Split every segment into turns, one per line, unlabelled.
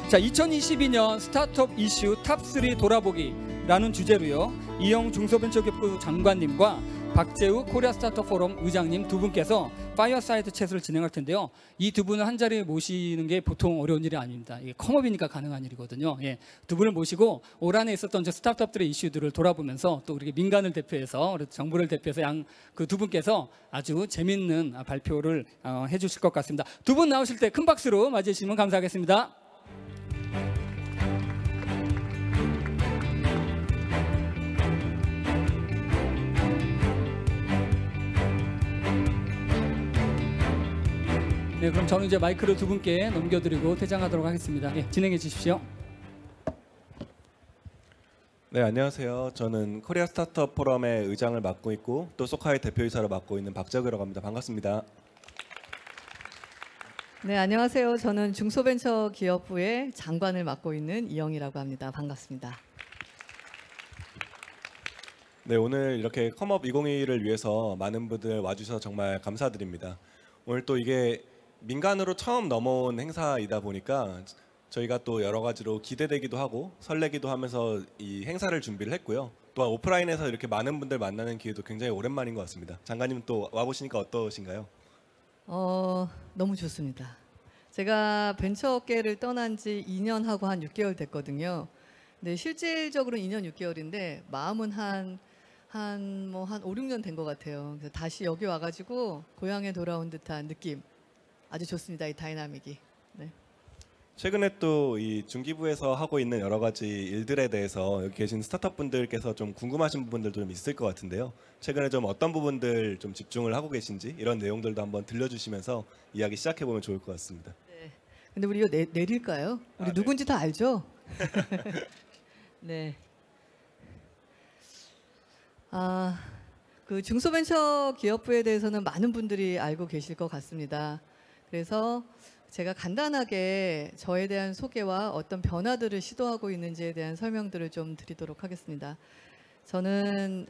자, 2022년 스타트업 이슈 탑3 돌아보기라는 주제로요. 이영 중소벤처기업부 장관님과 박재우 코리아 스타트업 포럼 의장님 두 분께서 파이어사이드 챗을 진행할 텐데요. 이 두 분을 한 자리에 모시는 게 보통 어려운 일이 아닙니다. 이게 컴업이니까 가능한 일이거든요. 예, 두 분을 모시고 올 한해 있었던 스타트업들의 이슈들을 돌아보면서 또 우리 민간을 대표해서 정부를 대표해서 그 두 분께서 아주 재밌는 발표를 해주실 것 같습니다. 두 분 나오실 때 큰 박수로 맞이해 주시면 감사하겠습니다. 네, 그럼 저는 이제 마이크를 두 분께 넘겨드리고 퇴장하도록 하겠습니다. 예, 진행해 주십시오.
네, 안녕하세요. 저는 코리아 스타트업 포럼의 의장을 맡고 있고 또 소카의 대표이사를 맡고 있는 박재우라고 합니다. 반갑습니다.
네, 안녕하세요. 저는 중소벤처기업부의 장관을 맡고 있는 이영이라고 합니다. 반갑습니다.
네, 오늘 이렇게 컴업 2022를 위해서 많은 분들 와주셔서 정말 감사드립니다. 오늘 또 이게 민간으로 처음 넘어온 행사이다 보니까 저희가 또 여러 가지로 기대되기도 하고 설레기도 하면서 이 행사를 준비를 했고요. 또한 오프라인에서 이렇게 많은 분들 만나는 기회도 굉장히 오랜만인 것 같습니다. 장관님 또 와보시니까 어떠신가요?
너무 좋습니다. 제가 벤처업계를 떠난 지 2년 하고 한 6개월 됐거든요. 근데 실질적으로는 2년 6개월인데 마음은 한 5, 6년 된 것 같아요. 그래서 다시 여기 와가지고 고향에 돌아온 듯한 느낌. 아주 좋습니다. 이 다이나믹이. 네.
최근에 또 이 중기부에서 하고 있는 여러 가지 일들에 대해서 여기 계신 스타트업 분들께서 좀 궁금하신 부분들도 좀 있을 것 같은데요. 최근에 좀 어떤 부분들 좀 집중을 하고 계신지 이런 내용들도 한번 들려주시면서 이야기 시작해 보면 좋을 것 같습니다.
네. 근데 우리 이거 내릴까요? 우리 누군지 다 알죠? 네. 그 중소벤처기업부에 대해서는 많은 분들이 알고 계실 것 같습니다. 그래서 제가 간단하게 저에 대한 소개와 어떤 변화들을 시도하고 있는지에 대한 설명들을 좀 드리도록 하겠습니다. 저는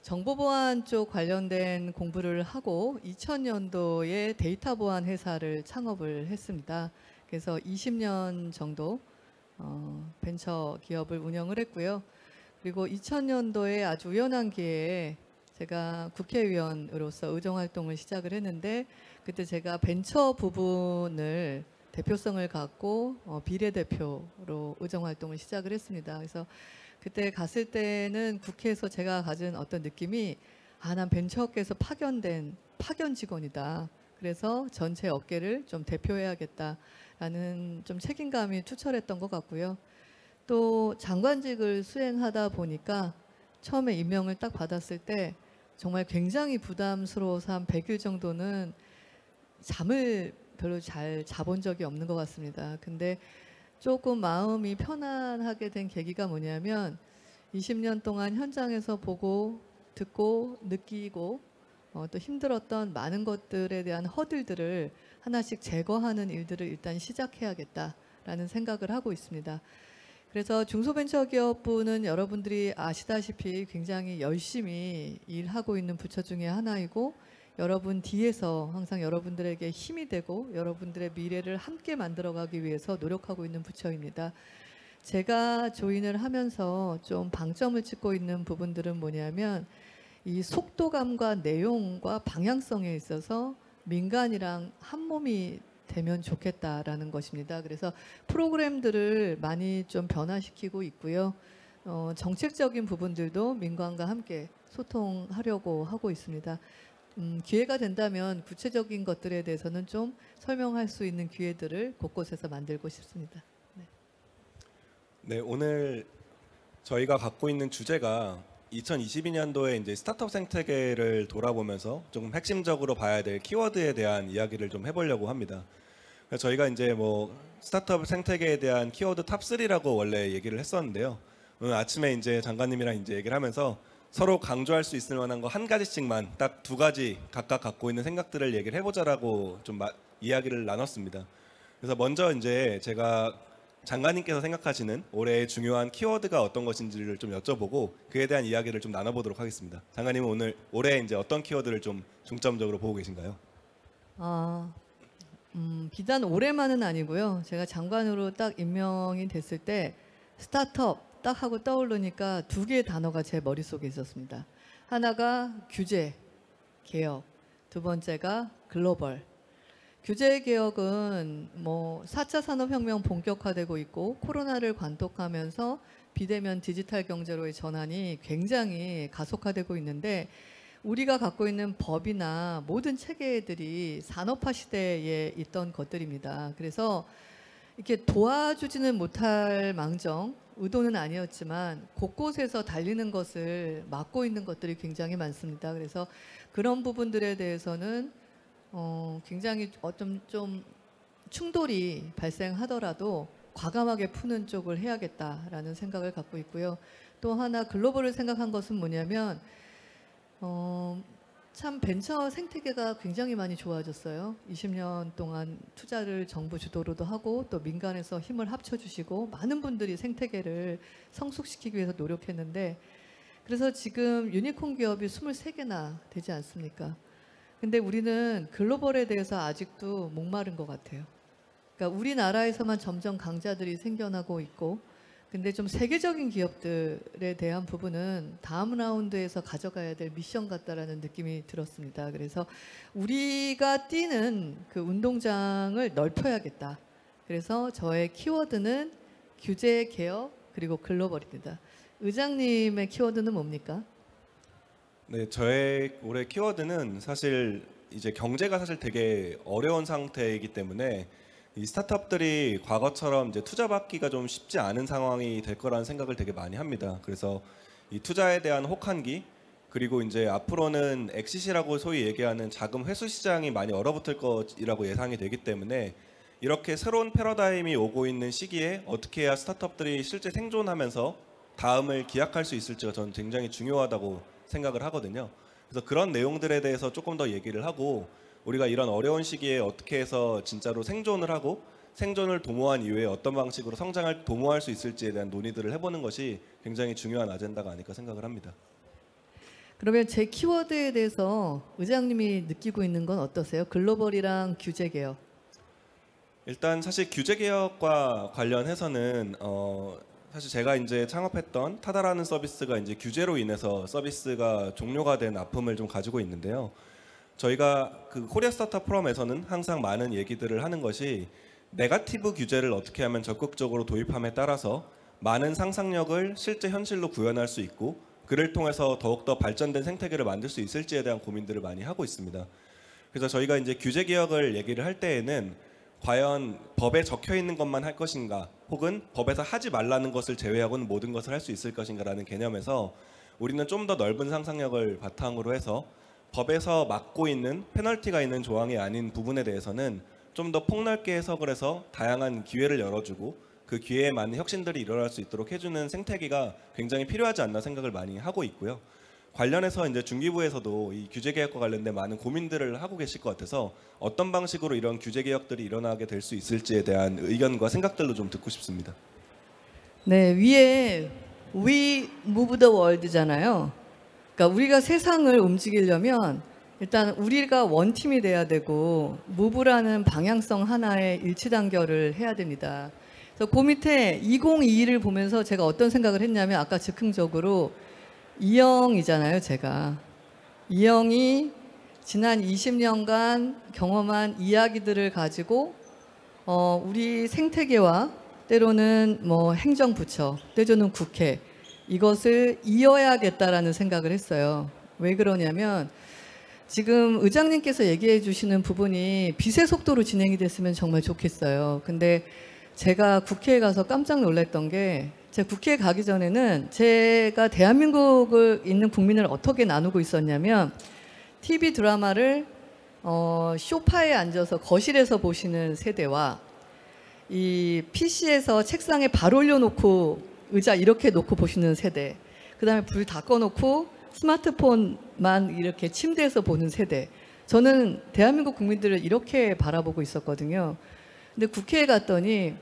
정보보안 쪽 관련된 공부를 하고 2000년도에 데이터 보안 회사를 창업을 했습니다. 그래서 20년 정도 벤처 기업을 운영을 했고요. 그리고 2000년도에 아주 우연한 기회에 제가 국회의원으로서 의정활동을 시작을 했는데 그때 제가 벤처 부분을 대표성을 갖고 비례대표로 의정활동을 시작을 했습니다. 그래서 그때 갔을 때는 국회에서 제가 가진 어떤 느낌이 난 벤처업계에서 파견된 파견 직원이다. 그래서 전체 업계를 좀 대표해야겠다라는 좀 책임감이 투철했던 것 같고요. 또 장관직을 수행하다 보니까 처음에 임명을 딱 받았을 때 정말 굉장히 부담스러워서 한 100일 정도는 잠을 별로 잘 자본 적이 없는 것 같습니다. 근데 조금 마음이 편안하게 된 계기가 뭐냐면 20년 동안 현장에서 보고 듣고 느끼고 또 힘들었던 많은 것들에 대한 허들들을 하나씩 제거하는 일들을 일단 시작해야겠다라는 생각을 하고 있습니다. 그래서 중소벤처기업부는 여러분들이 아시다시피 굉장히 열심히 일하고 있는 부처 중에 하나이고 여러분 뒤에서 항상 여러분들에게 힘이 되고 여러분들의 미래를 함께 만들어가기 위해서 노력하고 있는 부처입니다. 제가 조인을 하면서 좀 방점을 찍고 있는 부분들은 뭐냐면 이 속도감과 내용과 방향성에 있어서 민간이랑 한 몸이 되면 좋겠다라는 것입니다. 그래서 프로그램들을 많이 좀 변화시키고 있고요. 정책적인 부분들도 민간과 함께 소통하려고 하고 있습니다. 기회가 된다면 구체적인 것들에 대해서는 좀 설명할 수 있는 기회들을 곳곳에서 만들고 싶습니다.
네, 오늘 저희가 갖고 있는 주제가 2022년도에 이제 스타트업 생태계를 돌아보면서 조금 핵심적으로 봐야 될 키워드에 대한 이야기를 좀 해보려고 합니다. 그래서 저희가 이제 스타트업 생태계에 대한 키워드 탑3라고 원래 얘기를 했었는데요. 오늘 아침에 이제 장관님이랑 이제 얘기를 하면서 서로 강조할 수 있을 만한 거 한 가지씩만 딱 2가지 각각 갖고 있는 생각들을 얘기를 해보자라고 좀 이야기를 나눴습니다. 그래서 먼저 이제 제가 장관님께서 생각하시는 올해의 중요한 키워드가 어떤 것인지를 좀 여쭤보고 그에 대한 이야기를 좀 나눠보도록 하겠습니다. 장관님은 올해 이제 어떤 키워드를 좀 중점적으로 보고 계신가요?
비단 올해만은 아니고요. 제가 장관으로 딱 임명이 됐을 때 스타트업 딱 하고 떠오르니까 두 개의 단어가 제 머릿속에 있었습니다. 하나가 규제, 개혁, 두 번째가 글로벌. 규제 개혁은 뭐 4차 산업혁명 본격화되고 있고 코로나를 관통하면서 비대면 디지털 경제로의 전환이 굉장히 가속화되고 있는데 우리가 갖고 있는 법이나 모든 체계들이 산업화 시대에 있던 것들입니다. 그래서 이렇게 도와주지는 못할 망정, 의도는 아니었지만 곳곳에서 달리는 것을 막고 있는 것들이 굉장히 많습니다. 그래서 그런 부분들에 대해서는 굉장히 좀 충돌이 발생하더라도 과감하게 푸는 쪽을 해야겠다라는 생각을 갖고 있고요. 또 하나 글로벌을 생각한 것은 뭐냐면 참 벤처 생태계가 굉장히 많이 좋아졌어요. 20년 동안 투자를 정부 주도로도 하고 또 민간에서 힘을 합쳐주시고 많은 분들이 생태계를 성숙시키기 위해서 노력했는데 그래서 지금 유니콘 기업이 23개나 되지 않습니까? 근데 우리는 글로벌에 대해서 아직도 목마른 것 같아요. 그러니까 우리나라에서만 점점 강자들이 생겨나고 있고 근데 좀 세계적인 기업들에 대한 부분은 다음 라운드에서 가져가야 될 미션 같다라는 느낌이 들었습니다. 그래서 우리가 뛰는 그 운동장을 넓혀야겠다. 그래서 저의 키워드는 규제 개혁 그리고 글로벌입니다. 의장님의 키워드는 뭡니까?
네, 저의 올해 키워드는 사실 이제 경제가 사실 되게 어려운 상태이기 때문에 이 스타트업들이 과거처럼 이제 투자받기가 좀 쉽지 않은 상황이 될 거라는 생각을 되게 많이 합니다. 그래서 이 투자에 대한 혹한기 그리고 이제 앞으로는 엑시시라고 소위 얘기하는 자금 회수 시장이 많이 얼어붙을 것이라고 예상이 되기 때문에 이렇게 새로운 패러다임이 오고 있는 시기에 어떻게 해야 스타트업들이 실제 생존하면서 다음을 기약할 수 있을지가 저는 굉장히 중요하다고 생각을 하거든요. 그래서 그런 내용들에 대해서 조금 더 얘기를 하고 우리가 이런 어려운 시기에 어떻게 해서 진짜로 생존을 하고 생존을 도모한 이후에 어떤 방식으로 성장을 도모할 수 있을지에 대한 논의들을 해보는 것이 굉장히 중요한 아젠다가 아닐까 생각을 합니다.
그러면 제 키워드에 대해서 의장님이 느끼고 있는 건 어떠세요? 글로벌이랑 규제 개혁.
일단 사실 규제 개혁과 관련해서는 사실 제가 이제 창업했던 타다라는 서비스가 이제 규제로 인해서 서비스가 종료가 된 아픔을 좀 가지고 있는데요. 저희가 그 코리아 스타트업 포럼에서는 항상 많은 얘기들을 하는 것이 네거티브 규제를 어떻게 하면 적극적으로 도입함에 따라서 많은 상상력을 실제 현실로 구현할 수 있고 그를 통해서 더욱더 발전된 생태계를 만들 수 있을지에 대한 고민들을 많이 하고 있습니다. 그래서 저희가 이제 규제 개혁을 얘기를 할 때에는 과연 법에 적혀 있는 것만 할 것인가 혹은 법에서 하지 말라는 것을 제외하고는 모든 것을 할 수 있을 것인가라는 개념에서 우리는 좀 더 넓은 상상력을 바탕으로 해서 법에서 막고 있는 페널티가 있는 조항이 아닌 부분에 대해서는 좀 더 폭넓게 해석을 해서 다양한 기회를 열어주고 그 기회에 맞는 혁신들이 일어날 수 있도록 해주는 생태계가 굉장히 필요하지 않나 생각을 많이 하고 있고요. 관련해서 이제 중기부에서도 이 규제 개혁과 관련된 많은 고민들을 하고 계실 것 같아서 어떤 방식으로 이런 규제 개혁들이 일어나게 될 수 있을지에 대한 의견과 생각들도 좀 듣고 싶습니다.
네, 위에 We Move the World잖아요. 그러니까 우리가 세상을 움직이려면 일단 우리가 원팀이 돼야 되고 무브라는 방향성 하나에 일치단결을 해야 됩니다. 그래서 그 밑에 2022를 보면서 제가 어떤 생각을 했냐면 아까 즉흥적으로 이영이잖아요. 제가 이영이 지난 20년간 경험한 이야기들을 가지고 우리 생태계와 때로는 뭐 행정부처, 때로는 국회 이것을 이어야겠다라는 생각을 했어요. 왜 그러냐면 지금 의장님께서 얘기해 주시는 부분이 빛의 속도로 진행이 됐으면 정말 좋겠어요. 근데 제가 국회에 가서 깜짝 놀랐던 게 제가 국회에 가기 전에는 제가 대한민국을 있는 국민을 어떻게 나누고 있었냐면 TV 드라마를 소파에 앉아서 거실에서 보시는 세대와 이 PC에서 책상에 발 올려놓고 의자 이렇게 놓고 보시는 세대, 그 다음에 불 다 꺼놓고 스마트폰만 이렇게 침대에서 보는 세대. 저는 대한민국 국민들을 이렇게 바라보고 있었거든요. 근데 국회에 갔더니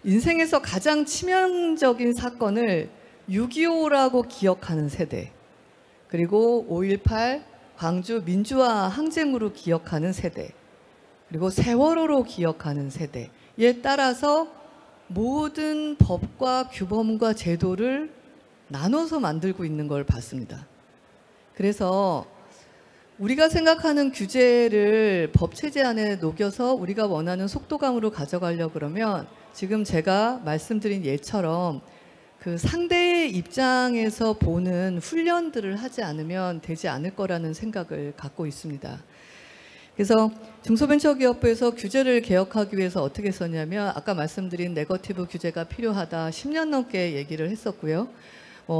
인생에서 가장 치명적인 사건을 6.25라고 기억하는 세대, 그리고 5.18 광주 민주화 항쟁으로 기억하는 세대, 그리고 세월호로 기억하는 세대에 따라서 모든 법과 규범과 제도를 나눠서 만들고 있는 걸 봤습니다. 그래서 우리가 생각하는 규제를 법 체제 안에 녹여서 우리가 원하는 속도감으로 가져가려고 그러면 지금 제가 말씀드린 예처럼 그 상대의 입장에서 보는 훈련들을 하지 않으면 되지 않을 거라는 생각을 갖고 있습니다. 그래서 중소벤처기업부에서 규제를 개혁하기 위해서 어떻게 했었냐면 아까 말씀드린 네거티브 규제가 필요하다 10년 넘게 얘기를 했었고요.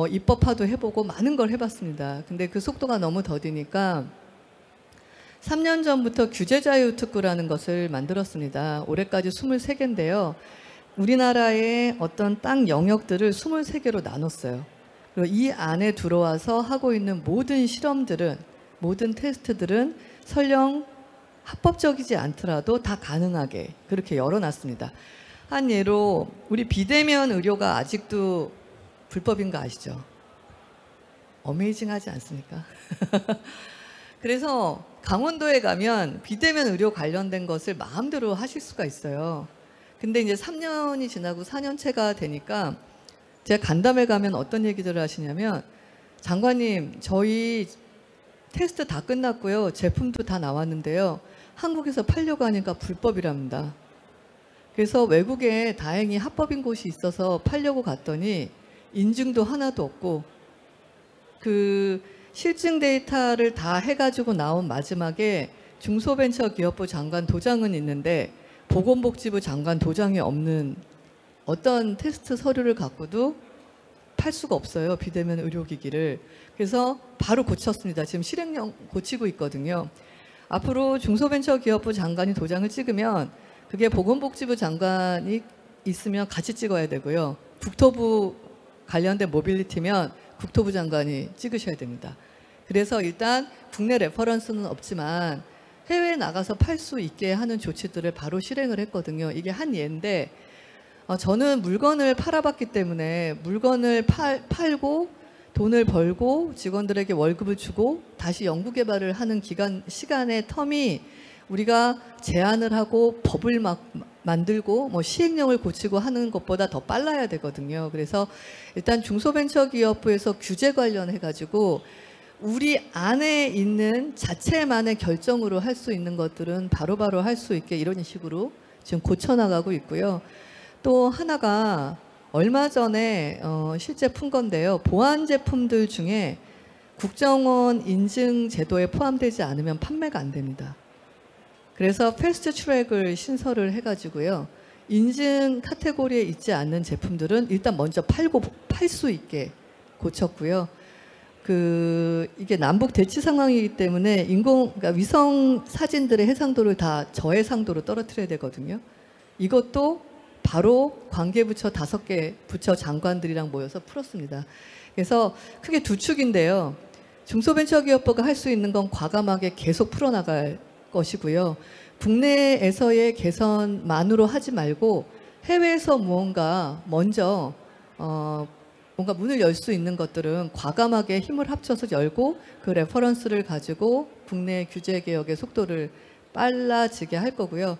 입법화도 해보고 많은 걸 해봤습니다. 근데 그 속도가 너무 더디니까 3년 전부터 규제자유특구라는 것을 만들었습니다. 올해까지 23개인데요. 우리나라의 어떤 땅 영역들을 23개로 나눴어요. 그리고 이 안에 들어와서 하고 있는 모든 실험들은, 모든 테스트들은 설령 합법적이지 않더라도 다 가능하게 그렇게 열어놨습니다. 한 예로 우리 비대면 의료가 아직도 불법인 거 아시죠? 어메이징하지 않습니까? 그래서 강원도에 가면 비대면 의료 관련된 것을 마음대로 하실 수가 있어요. 근데 이제 3년이 지나고 4년째가 되니까 제가 간담회 가면 어떤 얘기들을 하시냐면 장관님 저희 테스트 다 끝났고요. 제품도 다 나왔는데요. 한국에서 팔려고 하니까 불법이랍니다. 그래서 외국에 다행히 합법인 곳이 있어서 팔려고 갔더니 인증도 하나도 없고 그 실증 데이터를 다 해가지고 나온 마지막에 중소벤처기업부 장관 도장은 있는데 보건복지부 장관 도장이 없는 어떤 테스트 서류를 갖고도 팔 수가 없어요. 비대면 의료기기를. 그래서 바로 고쳤습니다. 지금 실행령 고치고 있거든요. 앞으로 중소벤처기업부 장관이 도장을 찍으면 그게 보건복지부 장관이 있으면 같이 찍어야 되고요. 국토부 관련된 모빌리티면 국토부 장관이 찍으셔야 됩니다. 그래서 일단 국내 레퍼런스는 없지만 해외에 나가서 팔 수 있게 하는 조치들을 바로 실행을 했거든요. 이게 한 예인데 저는 물건을 팔아봤기 때문에 물건을 팔고 돈을 벌고 직원들에게 월급을 주고 다시 연구개발을 하는 시간의 텀이 우리가 제안을 하고 법을 만들고 뭐 시행령을 고치고 하는 것보다 더 빨라야 되거든요. 그래서 일단 중소벤처기업부에서 규제 관련해가지고 우리 안에 있는 자체만의 결정으로 할 수 있는 것들은 바로바로 할 수 있게 이런 식으로 지금 고쳐나가고 있고요. 또 하나가 얼마 전에 실제 푼 건데요. 보안 제품들 중에 국정원 인증 제도에 포함되지 않으면 판매가 안 됩니다. 그래서 패스트 트랙을 신설을 해가지고요. 인증 카테고리에 있지 않는 제품들은 일단 먼저 팔 수 있게 고쳤고요. 이게 남북 대치 상황이기 때문에 그러니까 위성 사진들의 해상도를 다 저해상도로 떨어뜨려야 되거든요. 이것도 바로 관계부처 5개 부처 장관들이랑 모여서 풀었습니다. 그래서 크게 두 축인데요. 중소벤처기업부가 할 수 있는 건 과감하게 계속 풀어나갈 것이고요. 국내에서의 개선만으로 하지 말고 해외에서 무언가 먼저 뭔가 문을 열 수 있는 것들은 과감하게 힘을 합쳐서 열고 그 레퍼런스를 가지고 국내 규제 개혁의 속도를 빨라지게 할 거고요.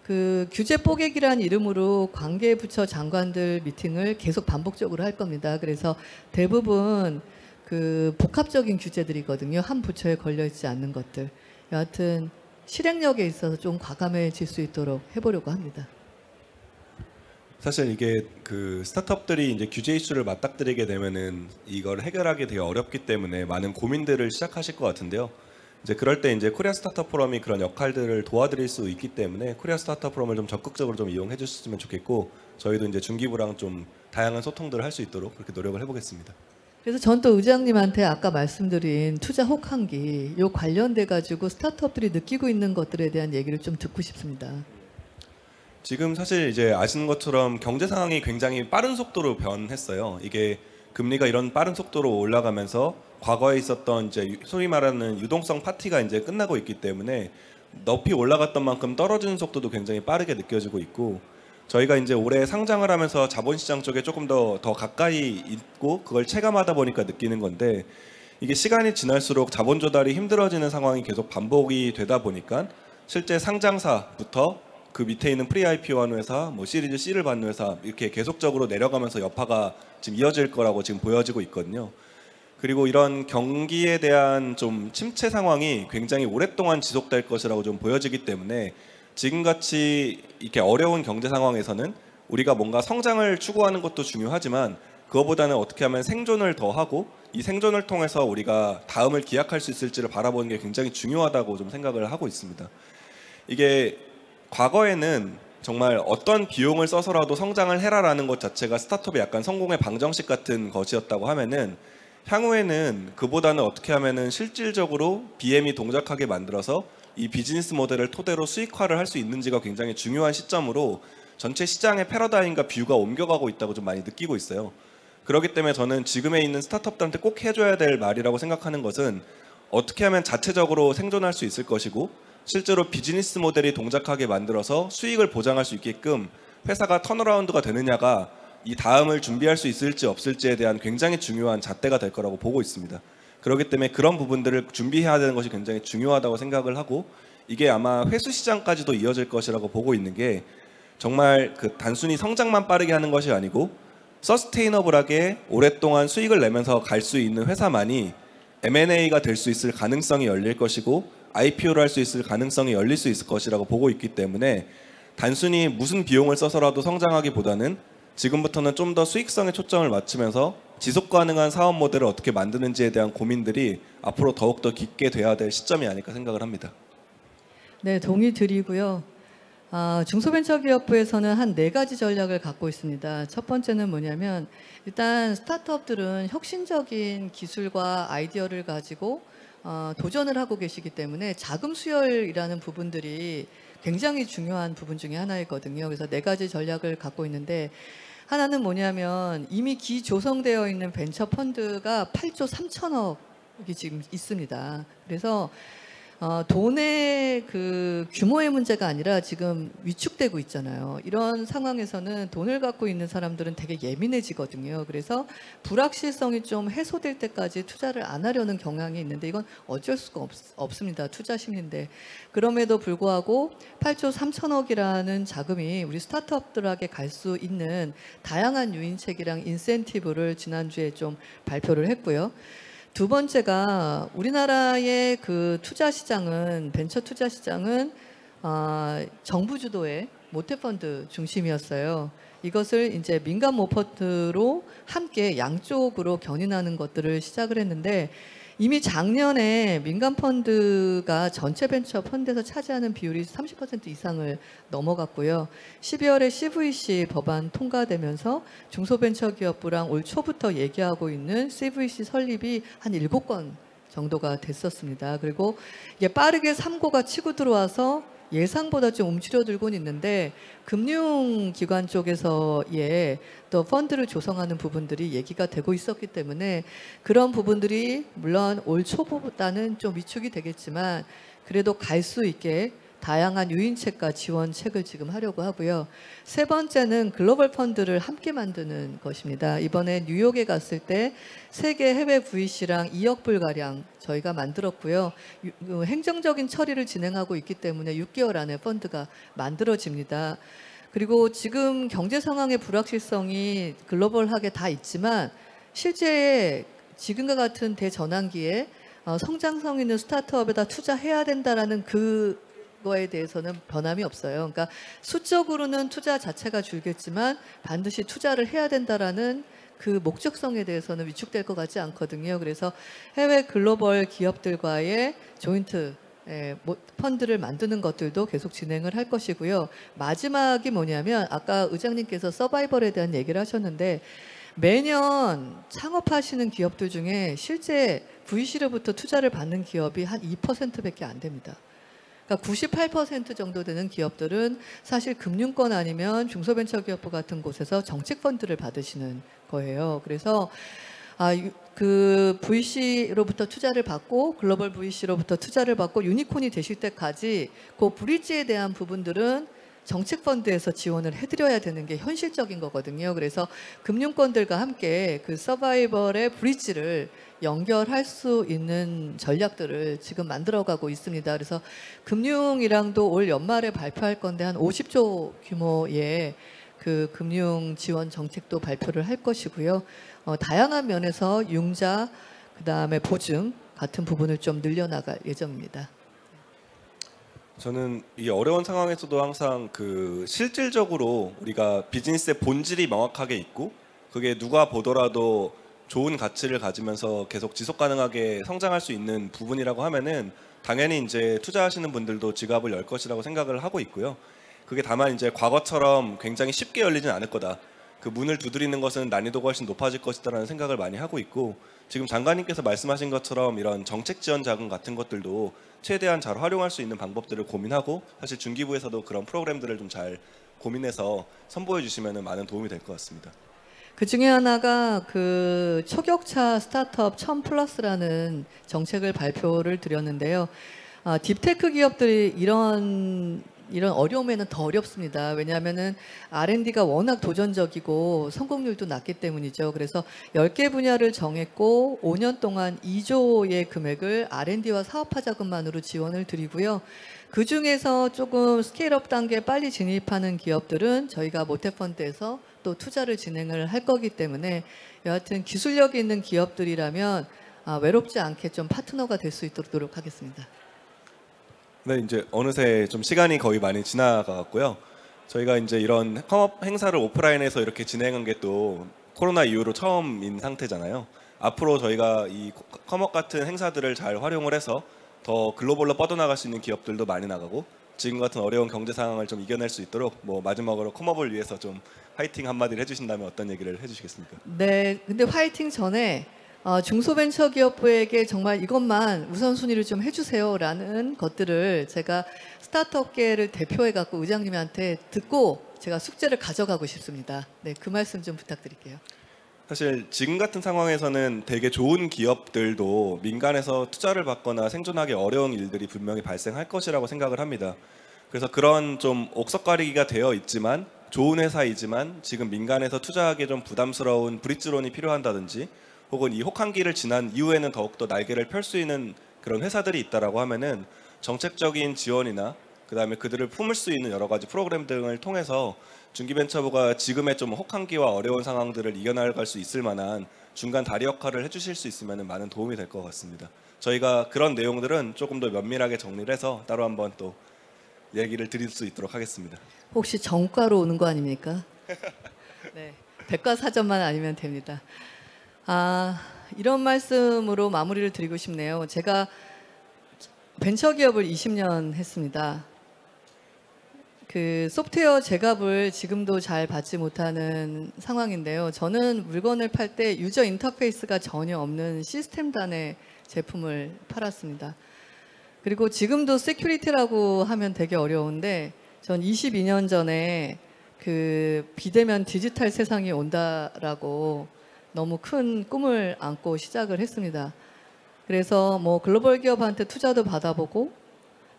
그 규제 뽀개기라는 이름으로 관계부처 장관들 미팅을 계속 반복적으로 할 겁니다. 그래서 대부분 그 복합적인 규제들이거든요. 한 부처에 걸려 있지 않는 것들. 여하튼 실행력에 있어서 좀 과감해질 수 있도록 해보려고 합니다.
사실 이게 그 스타트업들이 이제 규제 이슈를 맞닥뜨리게 되면은 이걸 해결하기 되게 어렵기 때문에 많은 고민들을 시작하실 것 같은데요. 이제 그럴 때 이제 코리아 스타트업 포럼이 그런 역할들을 도와드릴 수 있기 때문에 코리아 스타트업 포럼을 좀 적극적으로 좀 이용해 주셨으면 좋겠고 저희도 이제 중기부랑 좀 다양한 소통들을 할 수 있도록 그렇게 노력을 해보겠습니다.
그래서 전 또 의장님한테 아까 말씀드린 투자 혹한기 요 관련돼 가지고 스타트업들이 느끼고 있는 것들에 대한 얘기를 좀 듣고 싶습니다.
지금 사실 이제 아시는 것처럼 경제 상황이 굉장히 빠른 속도로 변했어요. 이게 금리가 이런 빠른 속도로 올라가면서 과거에 있었던 이제 소위 말하는 유동성 파티가 이제 끝나고 있기 때문에 높이 올라갔던 만큼 떨어지는 속도도 굉장히 빠르게 느껴지고 있고 저희가 이제 올해 상장을 하면서 자본시장 쪽에 조금 더 가까이 있고 그걸 체감하다 보니까 느끼는 건데 이게 시간이 지날수록 자본 조달이 힘들어지는 상황이 계속 반복이 되다 보니까 실제 상장사부터 그 밑에 있는 프리 IPO 한 회사, 뭐 시리즈 C를 받는 회사 이렇게 계속적으로 내려가면서 여파가 지금 이어질 거라고 지금 보여지고 있거든요. 그리고 이런 경기에 대한 좀 침체 상황이 굉장히 오랫동안 지속될 것이라고 좀 보여지기 때문에 지금같이 이렇게 어려운 경제 상황에서는 우리가 뭔가 성장을 추구하는 것도 중요하지만 그거보다는 어떻게 하면 생존을 더 하고 이 생존을 통해서 우리가 다음을 기약할 수 있을지를 바라보는 게 굉장히 중요하다고 좀 생각을 하고 있습니다. 이게 과거에는 정말 어떤 비용을 써서라도 성장을 해라라는 것 자체가 스타트업의 약간 성공의 방정식 같은 것이었다고 하면은 향후에는 그보다는 어떻게 하면은 실질적으로 BM이 동작하게 만들어서 이 비즈니스 모델을 토대로 수익화를 할 수 있는지가 굉장히 중요한 시점으로 전체 시장의 패러다임과 뷰가 옮겨가고 있다고 좀 많이 느끼고 있어요. 그렇기 때문에 저는 지금에 있는 스타트업들한테 꼭 해줘야 될 말이라고 생각하는 것은 어떻게 하면 자체적으로 생존할 수 있을 것이고 실제로 비즈니스 모델이 동작하게 만들어서 수익을 보장할 수 있게끔 회사가 턴어라운드가 되느냐가 이 다음을 준비할 수 있을지 없을지에 대한 굉장히 중요한 잣대가 될 거라고 보고 있습니다. 그렇기 때문에 그런 부분들을 준비해야 되는 것이 굉장히 중요하다고 생각을 하고 이게 아마 회수 시장까지도 이어질 것이라고 보고 있는 게 정말 그 단순히 성장만 빠르게 하는 것이 아니고 서스테이너블하게 오랫동안 수익을 내면서 갈 수 있는 회사만이 M&A가 될 수 있을 가능성이 열릴 것이고 IPO를 할 수 있을 가능성이 열릴 수 있을 것이라고 보고 있기 때문에 단순히 무슨 비용을 써서라도 성장하기보다는 지금부터는 좀 더 수익성에 초점을 맞추면서 지속 가능한 사업 모델을 어떻게 만드는지에 대한 고민들이 앞으로 더욱더 깊게 돼야 될 시점이 아닐까 생각을 합니다.
네, 동의 드리고요. 중소벤처기업부에서는 한 4가지 전략을 갖고 있습니다. 첫 번째는 뭐냐면 일단 스타트업들은 혁신적인 기술과 아이디어를 가지고 도전을 하고 계시기 때문에 자금 수혈이라는 부분들이 굉장히 중요한 부분 중에 하나이거든요. 그래서 4가지 전략을 갖고 있는데 하나는 뭐냐면 이미 기조성되어 있는 벤처 펀드가 8조 3천억이 지금 있습니다. 그래서 돈의 그 규모의 문제가 아니라 지금 위축되고 있잖아요. 이런 상황에서는 돈을 갖고 있는 사람들은 되게 예민해지거든요. 그래서 불확실성이 좀 해소될 때까지 투자를 안 하려는 경향이 있는데 이건 어쩔 수가 없습니다. 투자 심리인데. 그럼에도 불구하고 8조 3천억이라는 자금이 우리 스타트업들에게 갈 수 있는 다양한 유인책이랑 인센티브를 지난주에 좀 발표를 했고요. 두 번째가 우리나라의 그 투자 시장은 벤처 투자 시장은 정부 주도의 모태펀드 중심이었어요. 이것을 이제 민간 모펀드로 함께 양쪽으로 견인하는 것들을 시작을 했는데 이미 작년에 민간 펀드가 전체 벤처 펀드에서 차지하는 비율이 30% 이상을 넘어갔고요. 12월에 CVC 법안 통과되면서 중소벤처기업부랑 올 초부터 얘기하고 있는 CVC 설립이 한 7건 정도가 됐었습니다. 그리고 이게 빠르게 3고가 치고 들어와서 예상보다 좀 움츠려들고는 있는데 금융기관 쪽에서의 또 펀드를 조성하는 부분들이 얘기가 되고 있었기 때문에 그런 부분들이 물론 올 초보다는 좀 위축이 되겠지만 그래도 갈 수 있게 다양한 유인책과 지원책을 지금 하려고 하고요. 세 번째는 글로벌 펀드를 함께 만드는 것입니다. 이번에 뉴욕에 갔을 때 세계 해외 VC랑 2억 불가량 저희가 만들었고요. 행정적인 처리를 진행하고 있기 때문에 6개월 안에 펀드가 만들어집니다. 그리고 지금 경제 상황의 불확실성이 글로벌하게 다 있지만 실제 지금과 같은 대전환기에 성장성 있는 스타트업에다 투자해야 된다라는 그거에 대해서는 변함이 없어요. 그러니까 수적으로는 투자 자체가 줄겠지만 반드시 투자를 해야 된다라는 그 목적성에 대해서는 위축될 것 같지 않거든요. 그래서 해외 글로벌 기업들과의 조인트 펀드를 만드는 것들도 계속 진행을 할 것이고요. 마지막이 뭐냐면 아까 의장님께서 서바이벌에 대한 얘기를 하셨는데 매년 창업하시는 기업들 중에 실제 VC로부터 투자를 받는 기업이 한 2%밖에 안 됩니다. 그러니까 98% 정도 되는 기업들은 사실 금융권 아니면 중소벤처기업부 같은 곳에서 정책펀드를 받으시는 거예요. 그래서 그 VC로부터 투자를 받고 글로벌 VC로부터 투자를 받고 유니콘이 되실 때까지 그 브릿지에 대한 부분들은 정책펀드에서 지원을 해드려야 되는 게 현실적인 거거든요. 그래서 금융권들과 함께 그 서바이벌의 브릿지를 연결할 수 있는 전략들을 지금 만들어가고 있습니다. 그래서 금융이랑도 올 연말에 발표할 건데 한 50조 규모의 그 금융 지원 정책도 발표를 할 것이고요. 다양한 면에서 융자, 그다음에 보증 같은 부분을 좀 늘려나갈 예정입니다.
저는 이 어려운 상황에서도 항상 그 실질적으로 우리가 비즈니스의 본질이 명확하게 있고 그게 누가 보더라도 좋은 가치를 가지면서 계속 지속 가능하게 성장할 수 있는 부분이라고 하면은 당연히 이제 투자하시는 분들도 지갑을 열 것이라고 생각을 하고 있고요. 그게 다만 이제 과거처럼 굉장히 쉽게 열리진 않을 거다. 그 문을 두드리는 것은 난이도가 훨씬 높아질 것이다라는 생각을 많이 하고 있고 지금 장관님께서 말씀하신 것처럼 이런 정책 지원 자금 같은 것들도 최대한 잘 활용할 수 있는 방법들을 고민하고 사실 중기부에서도 그런 프로그램들을 좀 잘 고민해서 선보여 주시면 많은 도움이 될 것 같습니다.
그 중에 하나가 그 초격차 스타트업 1000플러스라는 정책을 발표를 드렸는데요. 딥테크 기업들이 이런 어려움에는 더 어렵습니다. 왜냐하면은 R&D가 워낙 도전적이고 성공률도 낮기 때문이죠. 그래서 10개 분야를 정했고 5년 동안 2조의 금액을 R&D와 사업화 자금만으로 지원을 드리고요. 그 중에서 조금 스케일업 단계에 빨리 진입하는 기업들은 저희가 모태펀드에서 또 투자를 진행을 할 거기 때문에 여하튼 기술력이 있는 기업들이라면 외롭지 않게 좀 파트너가 될 수 있도록 노력하겠습니다.
네, 이제 어느새 좀 시간이 거의 많이 지나가갔고요. 저희가 이제 이런 컴업 행사를 오프라인에서 이렇게 진행한 게 또 코로나 이후로 처음인 상태잖아요. 앞으로 저희가 이 컴업 같은 행사들을 잘 활용을 해서 더 글로벌로 뻗어나갈 수 있는 기업들도 많이 나가고 지금 같은 어려운 경제 상황을 좀 이겨낼 수 있도록 뭐 마지막으로 컴업을 위해서 좀 화이팅 한마디를 해주신다면 어떤 얘기를 해주시겠습니까?
네, 근데 화이팅 전에 중소벤처기업부에게 정말 이것만 우선순위를 좀 해주세요라는 것들을 제가 스타트업계를 대표해갖고 의장님한테 듣고 제가 숙제를 가져가고 싶습니다. 네, 그 말씀 좀 부탁드릴게요.
사실 지금 같은 상황에서는 되게 좋은 기업들도 민간에서 투자를 받거나 생존하기 어려운 일들이 분명히 발생할 것이라고 생각을 합니다. 그래서 그런 좀 옥석가리기가 되어 있지만 좋은 회사이지만 지금 민간에서 투자하기 좀 부담스러운 브릿지론이 필요한다든지 혹은 이 혹한기를 지난 이후에는 더욱더 날개를 펼 수 있는 그런 회사들이 있다라고 하면은 정책적인 지원이나 그다음에 그들을 품을 수 있는 여러 가지 프로그램 등을 통해서 중기벤처부가 지금의 좀 혹한기와 어려운 상황들을 이겨나갈 수 있을 만한 중간 다리 역할을 해주실 수 있으면 많은 도움이 될 것 같습니다. 저희가 그런 내용들은 조금 더 면밀하게 정리를 해서 따로 한번 또 얘기를 드릴 수 있도록 하겠습니다.
혹시 정가로 오는 거 아닙니까? 네, 백과사전만 아니면 됩니다. 이런 말씀으로 마무리를 드리고 싶네요. 제가 벤처기업을 20년 했습니다. 그 소프트웨어 제값을 지금도 잘 받지 못하는 상황인데요. 저는 물건을 팔 때 유저 인터페이스가 전혀 없는 시스템단의 제품을 팔았습니다. 그리고 지금도 세큐리티라고 하면 되게 어려운데 전 22년 전에 그 비대면 디지털 세상이 온다라고 너무 큰 꿈을 안고 시작을 했습니다. 그래서 뭐 글로벌 기업한테 투자도 받아보고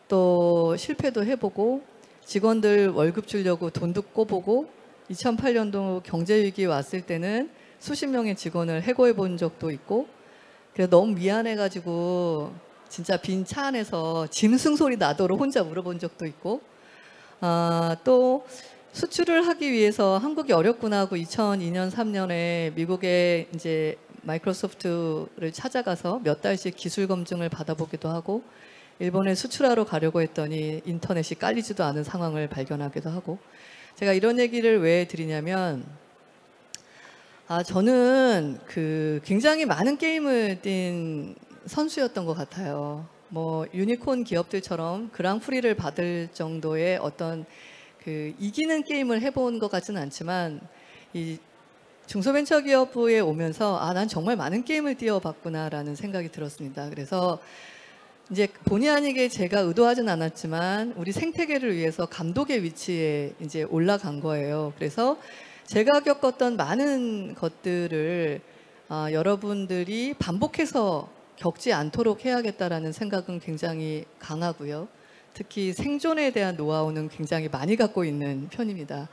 또 실패도 해보고 직원들 월급 주려고 돈도 꿔보고 2008년도 경제위기 왔을 때는 수십 명의 직원을 해고해 본 적도 있고 그래서 너무 미안해가지고 진짜 빈 차 안에서 짐승 소리 나도록 혼자 울어본 적도 있고 또 수출을 하기 위해서 한국이 어렵구나 하고 2002년 3년에 미국에 이제 마이크로소프트를 찾아가서 몇 달씩 기술 검증을 받아보기도 하고 일본에 수출하러 가려고 했더니 인터넷이 깔리지도 않은 상황을 발견하기도 하고 제가 이런 얘기를 왜 드리냐면 저는 그 굉장히 많은 게임을 뛴 선수였던 것 같아요. 뭐 유니콘 기업들처럼 그랑프리를 받을 정도의 어떤 그 이기는 게임을 해본 것 같지는 않지만 이 중소벤처기업부에 오면서 난 정말 많은 게임을 뛰어봤구나라는 생각이 들었습니다. 그래서 이제 본의 아니게 제가 의도하진 않았지만 우리 생태계를 위해서 감독의 위치에 이제 올라간 거예요. 그래서 제가 겪었던 많은 것들을 여러분들이 반복해서 겪지 않도록 해야겠다라는 생각은 굉장히 강하고요. 특히 생존에 대한 노하우는 굉장히 많이 갖고 있는 편입니다.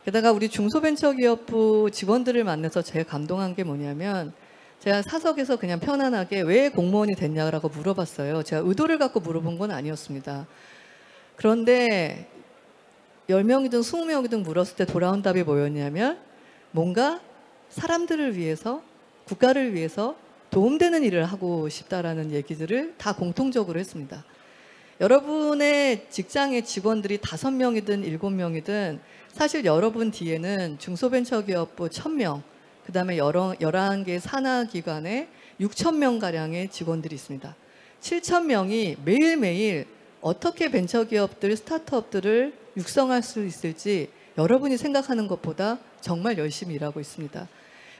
게다가 우리 중소벤처기업부 직원들을 만나서 제가 감동한 게 뭐냐면 제가 사석에서 그냥 편안하게 왜 공무원이 됐냐라고 물어봤어요. 제가 의도를 갖고 물어본 건 아니었습니다. 그런데 10명이든 20명이든 물었을 때 돌아온 답이 뭐였냐면 뭔가 사람들을 위해서 국가를 위해서 도움되는 일을 하고 싶다라는 얘기들을 다 공통적으로 했습니다. 여러분의 직장의 직원들이 5명이든 7명이든 사실 여러분 뒤에는 중소벤처기업부 1000명, 그 다음에 11개 산하기관에 6000명가량의 직원들이 있습니다. 7000명이 매일매일 어떻게 벤처기업들, 스타트업들을 육성할 수 있을지 여러분이 생각하는 것보다 정말 열심히 일하고 있습니다.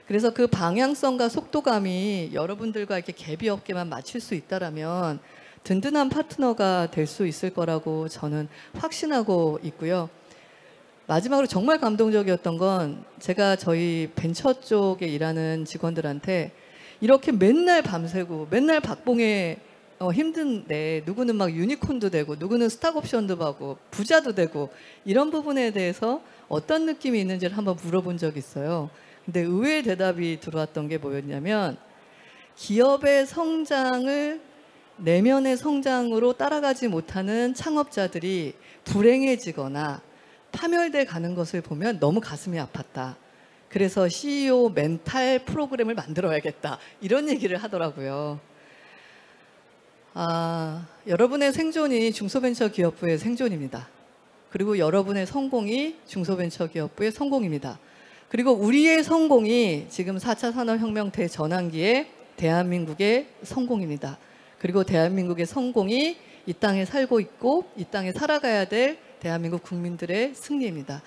그래서 그 방향성과 속도감이 여러분들과 이렇게 갭이 없게만 맞출 수 있다라면 든든한 파트너가 될 수 있을 거라고 저는 확신하고 있고요. 마지막으로 정말 감동적이었던 건 제가 저희 벤처 쪽에 일하는 직원들한테 이렇게 맨날 밤새고 맨날 박봉에 힘든데 누구는 막 유니콘도 되고 누구는 스탁옵션도 받고 부자도 되고 이런 부분에 대해서 어떤 느낌이 있는지를 한번 물어본 적이 있어요. 근데 의외의 대답이 들어왔던 게 뭐였냐면 기업의 성장을 내면의 성장으로 따라가지 못하는 창업자들이 불행해지거나 파멸돼 가는 것을 보면 너무 가슴이 아팠다. 그래서 CEO 멘탈 프로그램을 만들어야겠다. 이런 얘기를 하더라고요. 여러분의 생존이 중소벤처기업부의 생존입니다. 그리고 여러분의 성공이 중소벤처기업부의 성공입니다. 그리고 우리의 성공이 지금 4차 산업혁명 대전환기에 대한민국의 성공입니다. 그리고 대한민국의 성공이 이 땅에 살고 있고 이 땅에 살아가야 될 대한민국 국민들의 승리입니다.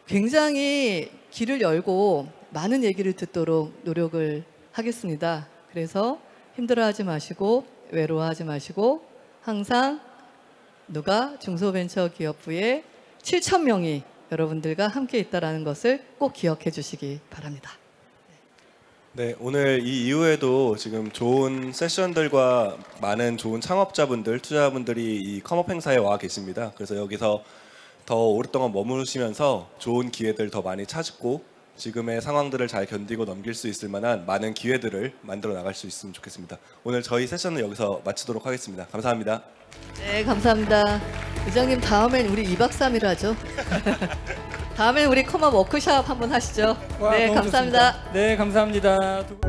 굉장히 길을 열고 많은 얘기를 듣도록 노력을 하겠습니다. 그래서 힘들어하지 마시고 외로워하지 마시고 항상 누가 중소벤처기업부의 7,000명이 여러분들과 함께 있다는 것을 꼭 기억해 주시기 바랍니다.
네, 오늘 이 이후에도 지금 좋은 세션들과 많은 좋은 창업자분들, 투자자분들이 이 컴업 행사에 와 계십니다. 그래서 여기서 더 오랫동안 머무르시면서 좋은 기회들 더 많이 찾고 지금의 상황들을 잘 견디고 넘길 수 있을 만한 많은 기회들을 만들어 나갈 수 있으면 좋겠습니다. 오늘 저희 세션은 여기서 마치도록 하겠습니다. 감사합니다.
네, 감사합니다. 의장님 다음엔 우리 2박 3일 하죠. 다음엔 우리 컴업 워크숍 한번 하시죠.
와,
네,
너무
감사합니다.
좋습니다. 네, 감사합니다.